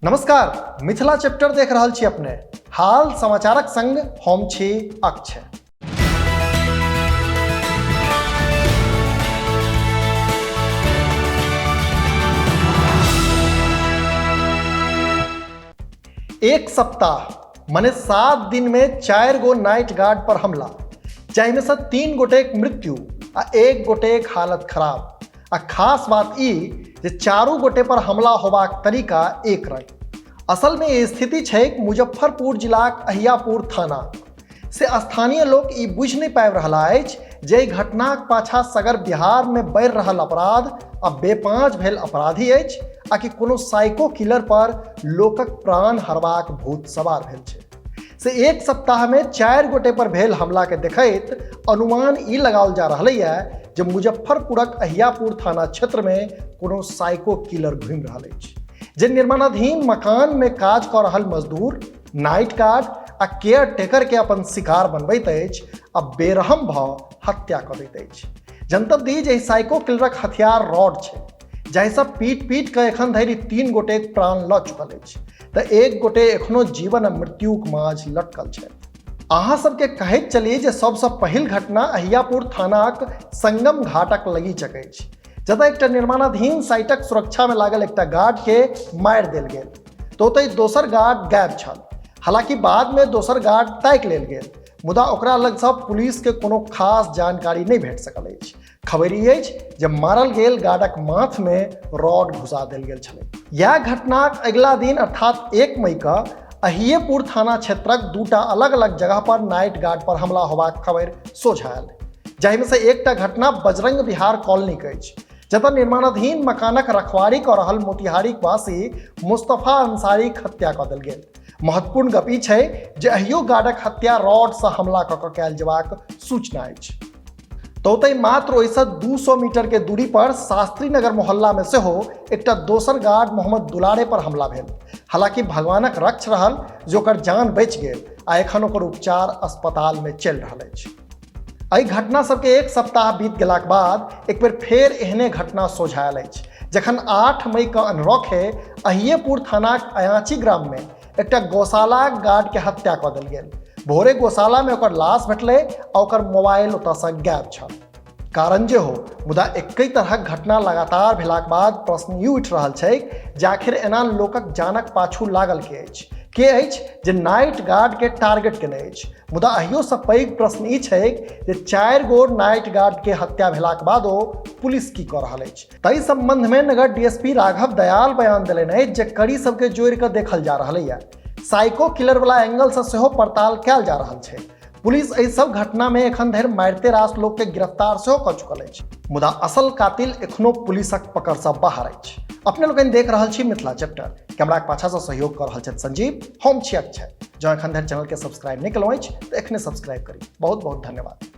नमस्कार, मिथिला चैप्टर देख रहल छी अपने। हाल समाचारक संग हम छी अक्षय। एक सप्ताह मने 7 दिन में 4 गो नाइट गार्ड पर हमला, जाहिमे से 3 गोटेक मृत्यु आ 1 गोटेक हालत खराब। आ खास बात ई जे चारू गोटे पर हमला होबाक तरीका एक रही। असल में ये स्थिति छै मुजफ्फरपुर जिलाक अहियापुर थाना से स्थानीय लोग ई बुझि नहीं पाबि रहल अछि जे एहि घटनाक पाछा सगर बिहार में बढ़ि रहल अपराध आ बेपाँच भेल अपराधी अछि आ कि कोनो साइको किलर पर लोकक प्राण हरबाक भूत सवार भेल छै। से एक सप्ताह में 4 गोटे पर भेल हमला के देखैत अनुमान ई लगाओल जा रहल है जे मुजफ्फरपुरक अहियापुर थाना क्षेत्र में कोनो साइको किलर घूमि रहल अछि जे निर्माणाधीन मकान में काज कऽ रहल मजदूर, नाइट गार्ड आ केयर टेकर के अपन शिकार बनबैत अछि आ बेरहम भऽ हत्या कऽ दैत अछि। जनतब दी जे साइको किलरक हथियार रॉड छै, जाहिसँ पीट के एखन धरि 3 गोटेक प्राण लऽ चुकल अछि तऽ 1 गोटे एखनो जीवन आ मृत्युक माझ लटकल छथि। अहाँ सबके कहैत चली जे सबसँ पहिल घटना अहियापुर थानाक संगम घाटक लगीचक अछि, जतऽ एकटा निर्माणाधीन साइटक सुरक्षा में लागल एकटा गार्ड के मारि देल गेल तऽ ओतहि दोसर गार्ड गायब छल। हालांकि बाद में दोसर गार्ड ताकि लेल गेल, मुदा ओकरा लग सँ पुलिस के कोनो खास जानकारी नहीं भेट सकल अछि। खबर ई अछि जे मारल गेल गार्डक माथ में रॉड घुसा देल गेल छलै। यह घटनाक अगिला दिन अर्थात 1 मई के अहियेपुर थाना क्षेत्रक 2टा अलग अलग जगह पर नाइट गार्ड पर हमला होबाक खबर सोझा आयल, जाहिमे से एकटा घटना बजरंग विहार कॉलोनी के अछि, जतऽ निर्माणाधीन मकानक रखवारी कऽ रहल मोतिहारी वासी मुस्तफा अंसारीक हत्या कऽ देल गेल। महत्वपूर्ण गप ई छै जे अहियो गार्डक हत्या रॉड सँ हमला कऽ कऽ कयल जेबाक सूचना अछि। तऽ ओतहि मात्र ओहिसँ 200 मीटर के दूरी पर शास्त्री नगर मोहल्ला में सेहो एकटा दोसर गार्ड मोहम्मद दुलारे पर हमला भेल। हालांकि भगवानक रक्ष रहल जे ओकर जान बचि गेल आ एखन ओकर उपचार अस्पताल में चलि रहल अछि। एहि घटना सबके 1 सप्ताह बीत गेलाक बाद एक बेर फेर एहने घटना सोझा आयल अछि, जखन 8 मई के अनरौखे अहियेपुर थानाक अयाची ग्राम में एकटा गौशाला गार्ड के हत्या कऽ देल गेल। भोरे गौशाला में ओकर लाश भेटलै आ ओकर मोबाइल ओतऽसँ गायब छल। कारण जे हो, मुदा एकै तरहक घटना लगातार भेलाक बाद प्रश्न ई उठि रहल छै जे आखिर एना लोकक जानक पाछू लागल के अछि जे नाइट गार्ड के टारगेट केने अछि। मुदा अहियो सँ पैघ प्रश्न ई छै जे 4 गो नाइट गार्ड के हत्या भेलाक बादो पुलिस की कऽ रहल अछि। ताहि संबंध में नगर डीएसपी राघव दयाल बयान देलनि अछि जे कड़ी सबके जोड़ि कऽ देखल जा रहल है। साइको किलर वाला एंगल से सेहो पड़ताल कयल जा रहल छै। पुलिस एहि सब घटना में एखन धरि मारिते रास लोक के गिरफ्तार सेहो कऽ चुकल अछि, मुदा असल कातिल एखनो पुलिसक पकड़ सँ बाहर अछि। अपने लोकनि देख रहल छी मिथिला चैप्टर। कैमराक पाछा सँ सहयोग कऽ रहल छथि संजीव, हम छी अक्षय। जँ एखन धरि चैनल के सब्सक्राइब नहि केलहुँ अछि तऽ एखने सब्सक्राइब करी। बहुत बहुत धन्यवाद।